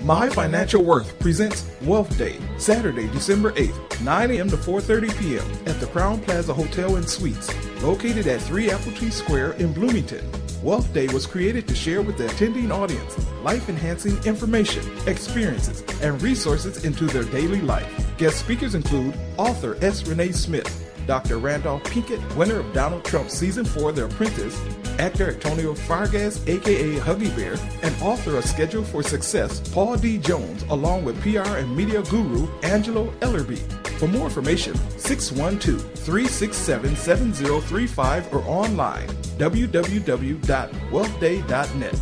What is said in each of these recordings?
My Financial Worth presents Wealth Day, Saturday, December 8th, 9 a.m. to 4:30 p.m. at the Crown Plaza Hotel and Suites, located at 3 Apple Tree Square in Bloomington. Wealth Day was created to share with the attending audience life-enhancing information, experiences, and resources into their daily life. Guest speakers include author S. Renee Smith, Dr. Randolph Pinkett, winner of Donald Trump's Season 4 The Apprentice, actor Antonio Fargas, a.k.a. Huggie Bear, and author of Schedule for Success, Paul D. Jones, along with PR and media guru Angelo Ellerby. For more information, 612-367-7035 or online, www.wealthday.net.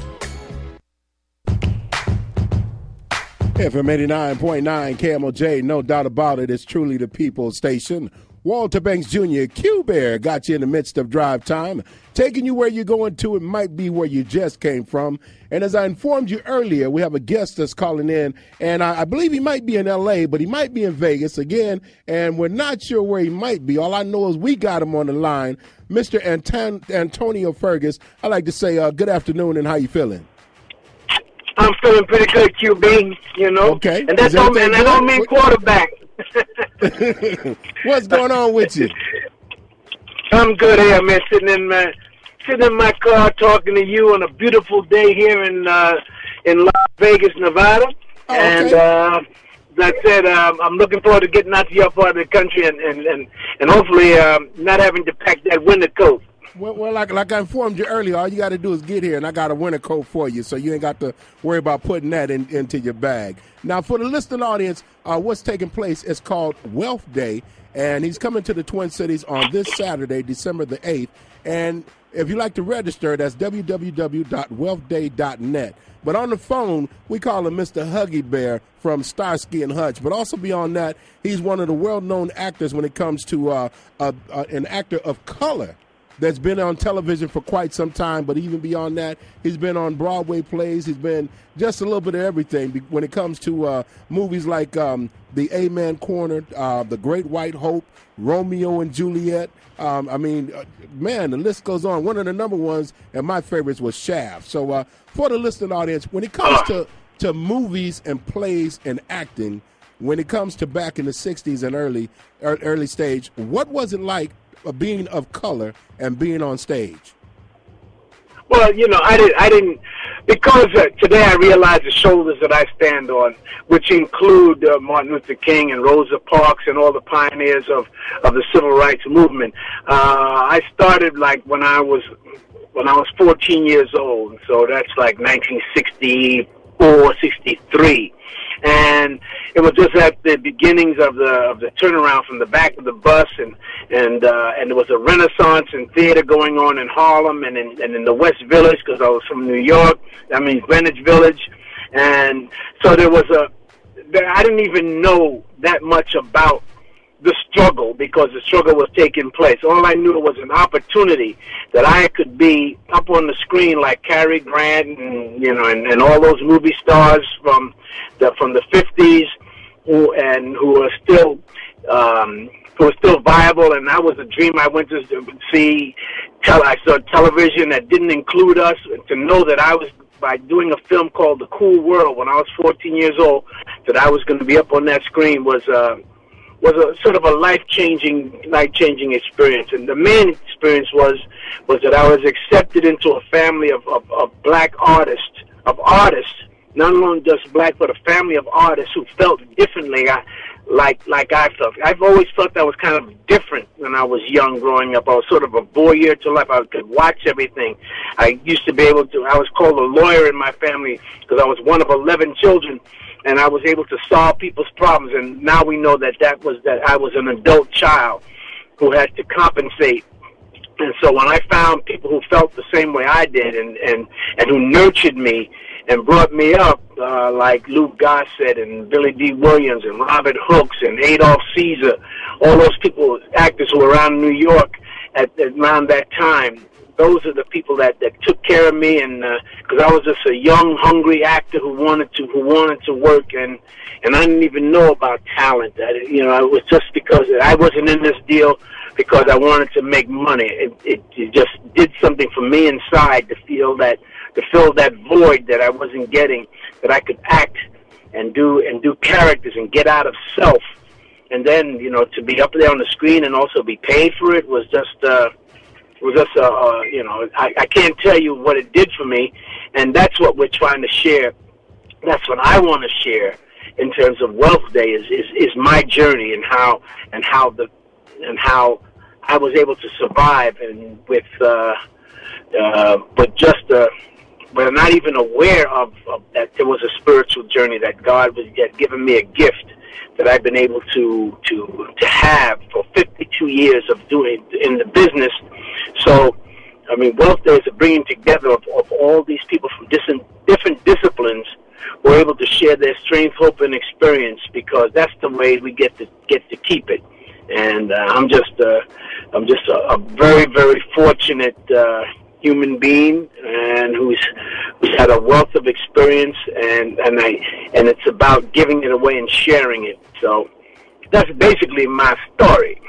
FM 89.9 KMOJ, no doubt about it, it's truly the people's station. Walter Banks Jr., Q-Bear, got you in the midst of drive time. Taking you where you're going to, it might be where you just came from. And as I informed you earlier, we have a guest that's calling in, and I believe he might be in L.A., but he might be in Vegas again, and we're not sure where he might be. All I know is we got him on the line, Mr. Antonio Fargas. I'd like to say good afternoon, and how you feeling? I'm feeling pretty good, QB, you know. Okay. And that don't mean quarterback. What's going on with you? I'm good here, man. Sitting in my car talking to you on a beautiful day here in Las Vegas, Nevada. Oh, okay. And that said, I'm looking forward to getting out to your part of the country and hopefully not having to pack that winter coat. Well, like I informed you earlier, all you got to do is get here, and I got a winter coat for you, so you ain't got to worry about putting that into your bag. Now, for the listening audience, what's taking place is called Wealth Day, and he's coming to the Twin Cities on this Saturday, December the 8th. And if you'd like to register, that's www.wealthday.net. But on the phone, we call him Mr. Huggie Bear from Starsky and Hutch. But also beyond that, he's one of the well-known actors when it comes to an actor of color that's been on television for quite some time, but even beyond that, he's been on Broadway plays. He's been just a little bit of everything when it comes to movies like The Amen Corner, The Great White Hope, Romeo and Juliet. Man, the list goes on. One of the number ones and my favorites was Shaft. So for the listening audience, when it comes to movies and plays and acting, when it comes to back in the 60s and early stage, what was it like being of color and being on stage? Well, you know, I didn't because today I realize the shoulders that I stand on, which include Martin Luther King and Rosa Parks and all the pioneers of the civil rights movement. I started like when I was 14 years old, so that's like 1964, 63. And it was just at the beginnings of the turnaround from the back of the bus, and there was a Renaissance in theater going on in Harlem and in the West Village, because I was from New York. I mean Greenwich Village, and so I didn't even know that much about the struggle because the struggle was taking place. All I knew was an opportunity that I could be up on the screen like Cary Grant and all those movie stars from the 50s who are still viable, and that was a dream. I went to see. I saw television that didn't include us. To know that I was, by doing a film called The Cool World when I was 14 years old, that I was going to be up on that screen was a sort of a life-changing experience. And the main experience was that I was accepted into a family of black artists, not only just black, but a family of artists who felt differently like I felt. I've always felt I was kind of different when I was young growing up. I was sort of a voyeur to life. I could watch everything. I used to be able to, I was called a lawyer in my family because I was one of 11 children, and I was able to solve people's problems. And now we know that I was an adult child who had to compensate. And so when I found people who felt the same way I did and who nurtured me and brought me up, like Luke Gossett and Billy D. Williams and Robert Hooks and Adolph Caesar, all those people, actors who were around New York at around that time, those are the people that took care of me, and because I was just a young, hungry actor who wanted to work, and I didn't even know about talent. It was just because I wasn't in this deal because I wanted to make money. It just did something for me inside to fill that void that I wasn't getting, that I could act and do characters and get out of self, and then to be up there on the screen and also be paid for it was just I can't tell you what it did for me, and that's what we're trying to share. That's what I want to share in terms of Wealth Day is my journey and how I was able to survive and with not even aware of that there was a spiritual journey that God had given me a gift that I've been able to have for 52 years of doing in the business. So, I mean, Wealth Day is a bringing together of all these people from different disciplines who are able to share their strength, hope, and experience, because that's the way we get to keep it. And I'm just a very, very fortunate human being, and who's had a wealth of experience, and it's about giving it away and sharing it. So that's basically my story.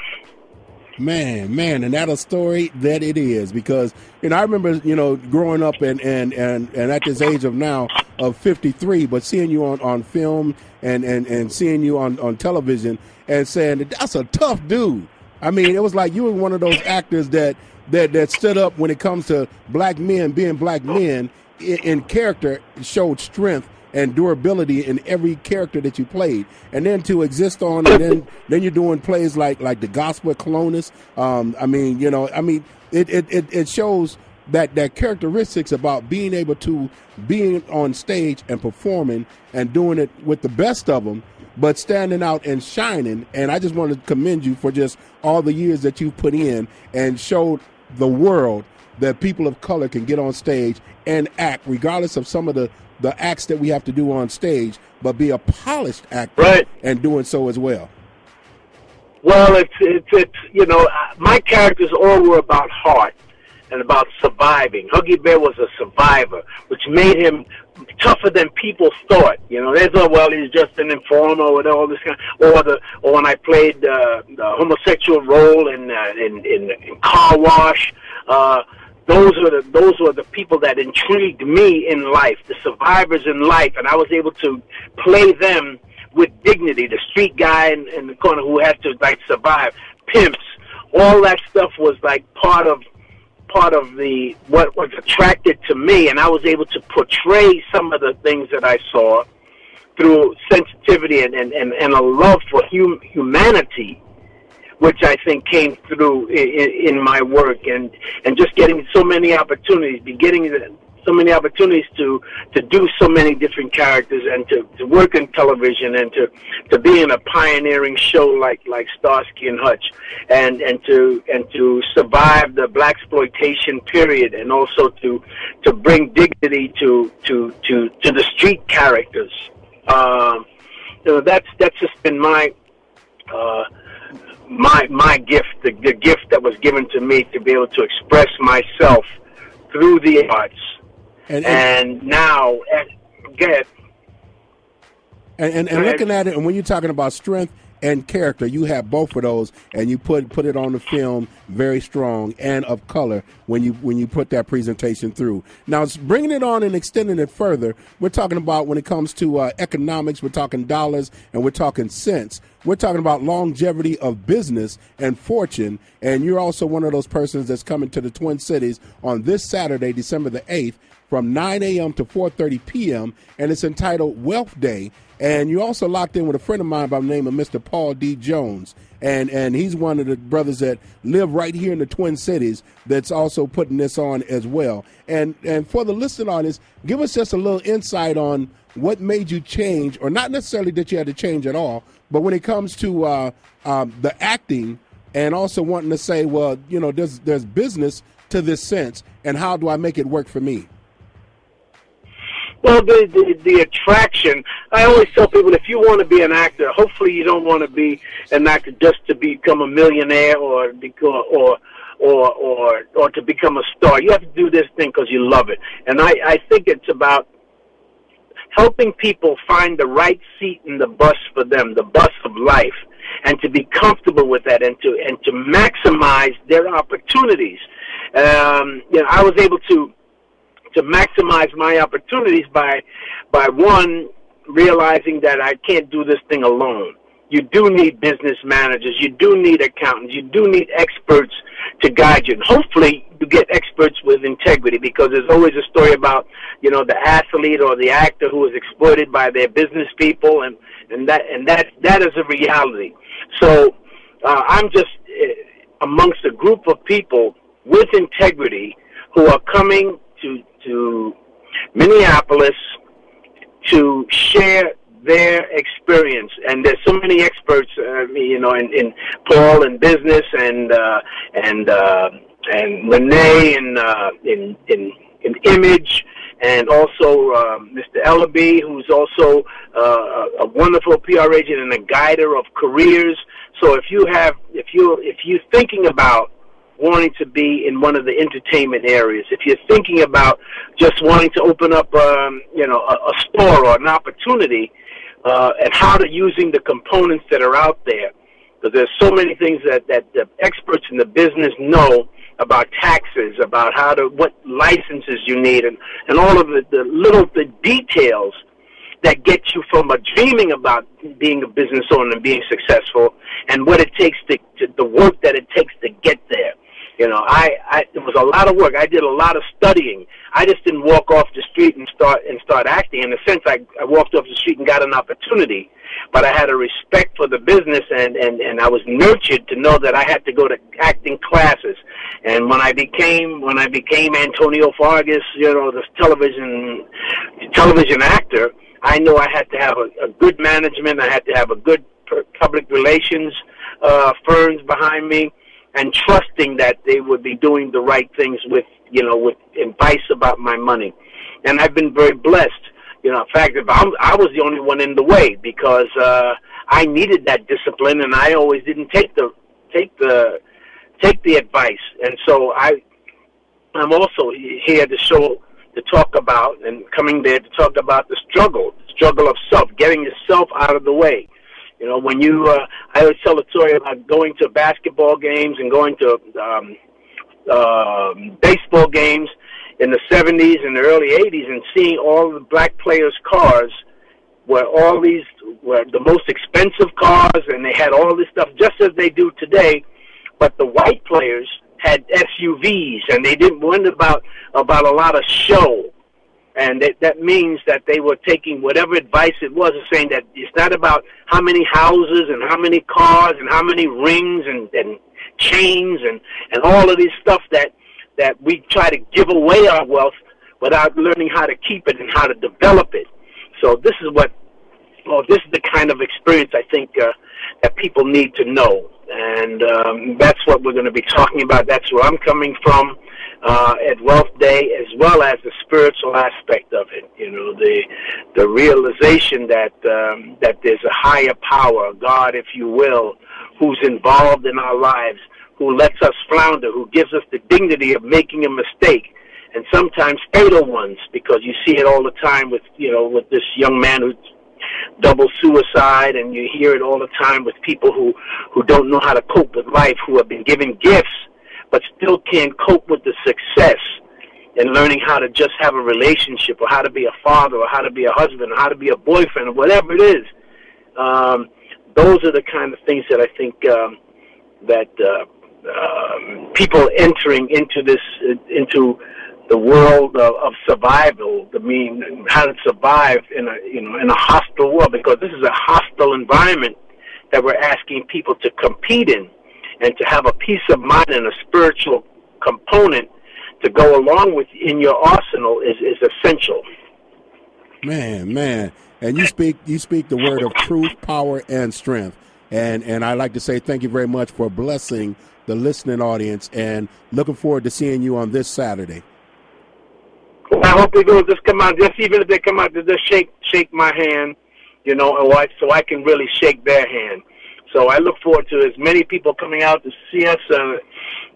Man, and that's a story that it is, because I remember growing up and at this age of now of 53, but seeing you on film and seeing you on television and saying that's a tough dude. I mean, it was like you were one of those actors that stood up when it comes to black men being black men in character, showed strength and durability in every character that you played, and then to exist on, and then you're doing plays like the Gospel of Colonus. It shows that characteristics about being able to being on stage and performing and doing it with the best of them, but standing out and shining. And I just want to commend you for just all the years that you've put in and showed the world that people of color can get on stage and act, regardless of some of the acts that we have to do on stage, but be a polished actor, right, and doing so as well. Well, it's my characters all were about heart and about surviving. Huggie Bear was a survivor, which made him tougher than people thought. He's just an informer with all this kind or when I played the homosexual role in Car Wash. Those were the people that intrigued me in life, the survivors in life, and I was able to play them with dignity. The street guy in the corner who had to survive, pimps, all that stuff was part of what was attracted to me, and I was able to portray some of the things that I saw through sensitivity and a love for humanity, which I think came through in my work, and just getting so many opportunities, so many opportunities to do so many different characters, and to work in television, and to be in a pioneering show like Starsky and Hutch, and to survive the blaxploitation period, and also to bring dignity to the street characters. That's just been my gift, the gift that was given to me to be able to express myself through the arts. And now, go ahead. And looking at it, and when you're talking about strength and character, you have both of those, and you put it on the film very strong and of color when you put that presentation through. Now, bringing it on and extending it further, we're talking about when it comes to economics, we're talking dollars and we're talking cents. We're talking about longevity of business and fortune, and you're also one of those persons that's coming to the Twin Cities on this Saturday, December the 8th, from 9 a.m. to 4:30 p.m., and it's entitled Wealth Day. And you're also locked in with a friend of mine by the name of Mr. Paul D. Jones, and he's one of the brothers that live right here in the Twin Cities that's also putting this on as well. And for the listening audience, give us just a little insight on what made you change, or not necessarily that you had to change at all, but when it comes to the acting, and also wanting to say, well, there's business to this sense, and how do I make it work for me? Well, the attraction, I always tell people, if you want to be an actor, hopefully you don't want to be an actor just to become a millionaire or to become a star. You have to do this thing because you love it. And I think it's about helping people find the right seat in the bus for them, the bus of life, and to be comfortable with that, and to maximize their opportunities. I was able to maximize my opportunities by one, realizing that I can't do this thing alone. You do need business managers. You do need accountants. You do need experts to guide you. And hopefully you get experts with integrity, because there's always a story about, the athlete or the actor who is exploited by their business people, and that is a reality. So I'm just amongst a group of people with integrity who are coming to Minneapolis to share their experience. And there's so many experts, in Paul in business, and Renee in image, and also Mr. Ellaby, who's also a wonderful PR agent and a guider of careers. So if you're thinking about wanting to be in one of the entertainment areas, if you're thinking about just wanting to open up, a store or an opportunity, and how to using the components that are out there, because there's so many things that the experts in the business know about taxes, about what licenses you need, and all of the details that get you from dreaming about being a business owner and being successful, and what it takes the work that it takes to get there. It was a lot of work. I did a lot of studying. I just didn't walk off the street and start acting. In a sense, I walked off the street and got an opportunity, but I had a respect for the business, and I was nurtured to know that I had to go to acting classes. And when I became Antonio Fargas, the television actor, I knew I had to have a good management. I had to have a good public relations firms behind me, and trusting that they would be doing the right things with advice about my money. And I've been very blessed. In fact, I was the only one in the way, because I needed that discipline, and I always didn't take the advice. And so I'm also here to talk about, and coming there to talk about the struggle of self, getting yourself out of the way. When I always tell a story about going to basketball games and going to baseball games in the 70s and the early 80s, and seeing all the black players' cars were the most expensive cars, and they had all this stuff just as they do today, but the white players had SUVs, and they didn't wonder about a lot of show. And that means that they were taking whatever advice it was, saying that it's not about how many houses and how many cars and how many rings and chains and all of this stuff that we try to give away our wealth without learning how to keep it and how to develop it. So this is the kind of experience I think that people need to know. And that's what we're going to be talking about. That's where I'm coming from at Wealth Day, as well as the spiritual aspect of it. The realization that there's a higher power, God, if you will, who's involved in our lives, who lets us flounder, who gives us the dignity of making a mistake, and sometimes fatal ones, because you see it all the time with this young man who's double suicide, and you hear it all the time with people who don't know how to cope with life, who have been given gifts but still can't cope with the success, and learning how to just have a relationship, or how to be a father, or how to be a husband, or how to be a boyfriend, or whatever it is. Those are the kind of things that I think that people entering into the world of survival, how to survive in a hostile world, because this is a hostile environment that we're asking people to compete in, and to have a peace of mind and a spiritual component to go along with in your arsenal is essential. Man, and you speak the word of truth, power, and strength, and I'd like to say thank you very much for blessing the listening audience, and looking forward to seeing you on this Saturday. I hope they will just come out, even if they come out to just shake my hand, so I can really shake their hand. So I look forward to as many people coming out to see us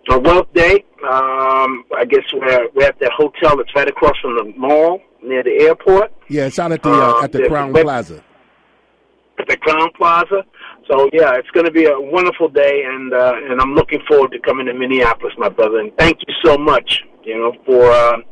on Wealth Day. I guess we're at that hotel that's right across from the mall near the airport. Yeah, it's out at the Crown Plaza. At the Crown Plaza. So yeah, it's going to be a wonderful day, and I'm looking forward to coming to Minneapolis, my brother. And thank you so much, for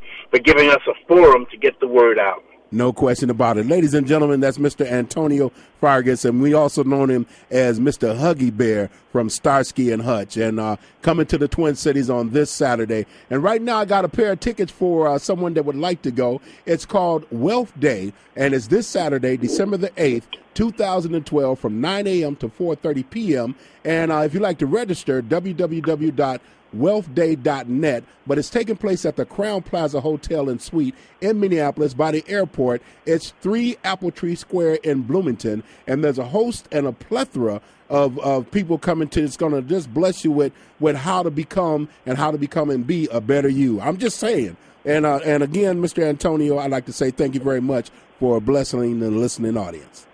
giving us a forum to get the word out. No question about it. Ladies and gentlemen, that's Mr. Antonio Fargas, and we also know him as Mr. Huggie Bear from Starsky and Hutch, and coming to the Twin Cities on this Saturday. And right now I got a pair of tickets for someone that would like to go. It's called Wealth Day, and it's this Saturday, December the 8th, 2012, from 9 a.m. to 4:30 p.m. And if you'd like to register, www.wealthday.net, but it's taking place at the Crown Plaza Hotel and Suite in Minneapolis by the airport. It's 3 Apple Tree Square in Bloomington, and there's a host and a plethora of people coming to. It's going to just bless you with how to become and be a better you. I'm just saying. And again, Mr. Antonio, I'd like to say thank you very much for blessing the listening audience.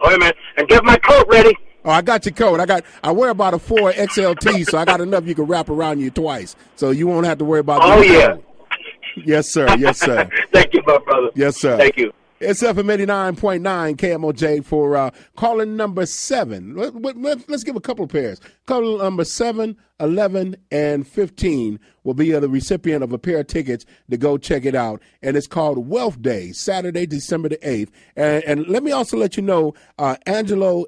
All right, man, and get my coat ready. Oh, I got your coat. I wear about a 4 XLT, so I got enough you can wrap around you twice, so you won't have to worry about. Oh yeah. Coat. Yes, sir. Yes, sir. Thank you, my brother. Yes, sir. Thank you. It's FM 89.9 KMOJ for calling number 7. Let's give a couple of pairs. Call number 7, 11, and 15 will be the recipient of a pair of tickets to go check it out. And it's called Wealth Day, Saturday, December the 8th. And let me also let you know, Angelo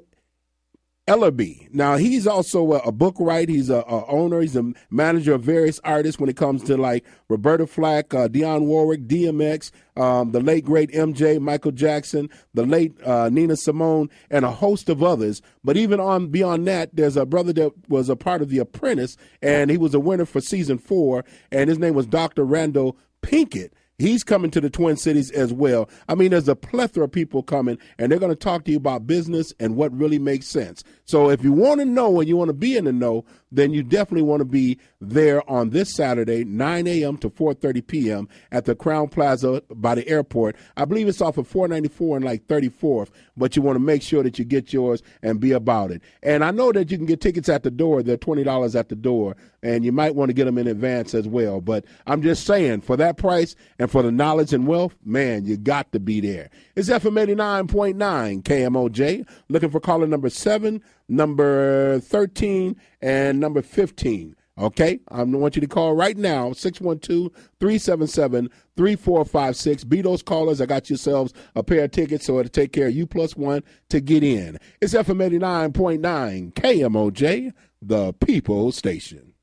Ellerby. Now, he's also a book writer. He's a owner. He's a manager of various artists when it comes to like Roberta Flack, Dionne Warwick, DMX, the late, great MJ, Michael Jackson, the late Nina Simone, and a host of others. But even beyond that, there's a brother that was a part of The Apprentice, and he was a winner for season 4, and his name was Dr. Randall Pinkett. He's coming to the Twin Cities as well. I mean, there's a plethora of people coming, and they're going to talk to you about business and what really makes sense. So if you want to know and you want to be in the know, then you definitely want to be there on this Saturday, 9 a.m. to 4:30 p.m. at the Crown Plaza by the airport. I believe it's off of 494 and like 34th, but you want to make sure that you get yours and be about it. And I know that you can get tickets at the door. They're $20 at the door, and you might want to get them in advance as well. But I'm just saying, for that price and for the knowledge and wealth, man, you got to be there. It's FM 89.9 KMOJ. Looking for caller number 7, number 13, and number 15. Okay? I want you to call right now, 612-377-3456. Be those callers. I got yourselves a pair of tickets, so it'll take care of you plus one to get in. It's FM 89.9 KMOJ, the People Station.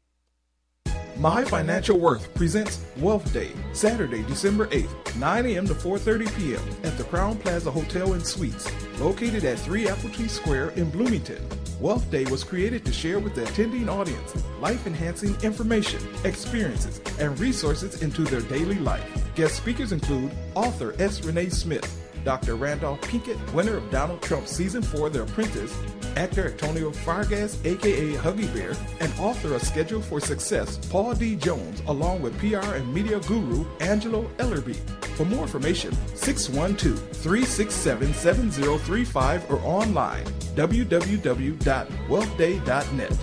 My Financial Worth presents Wealth Day, Saturday, December 8th, 9 a.m. to 4:30 p.m. at the Crown Plaza Hotel and Suites, located at 3 Apple Tree Square in Bloomington. Wealth Day was created to share with the attending audience life-enhancing information, experiences, and resources into their daily life. Guest speakers include author S. Renee Smith, Dr. Randolph Pinkett, winner of Donald Trump's Season 4 The Apprentice, actor Antonio Fargas, a.k.a. Huggie Bear, and author of Schedule for Success, Paul D. Jones, along with PR and media guru Angelo Ellerby. For more information, 612-367-7035 or online, www.wealthday.net.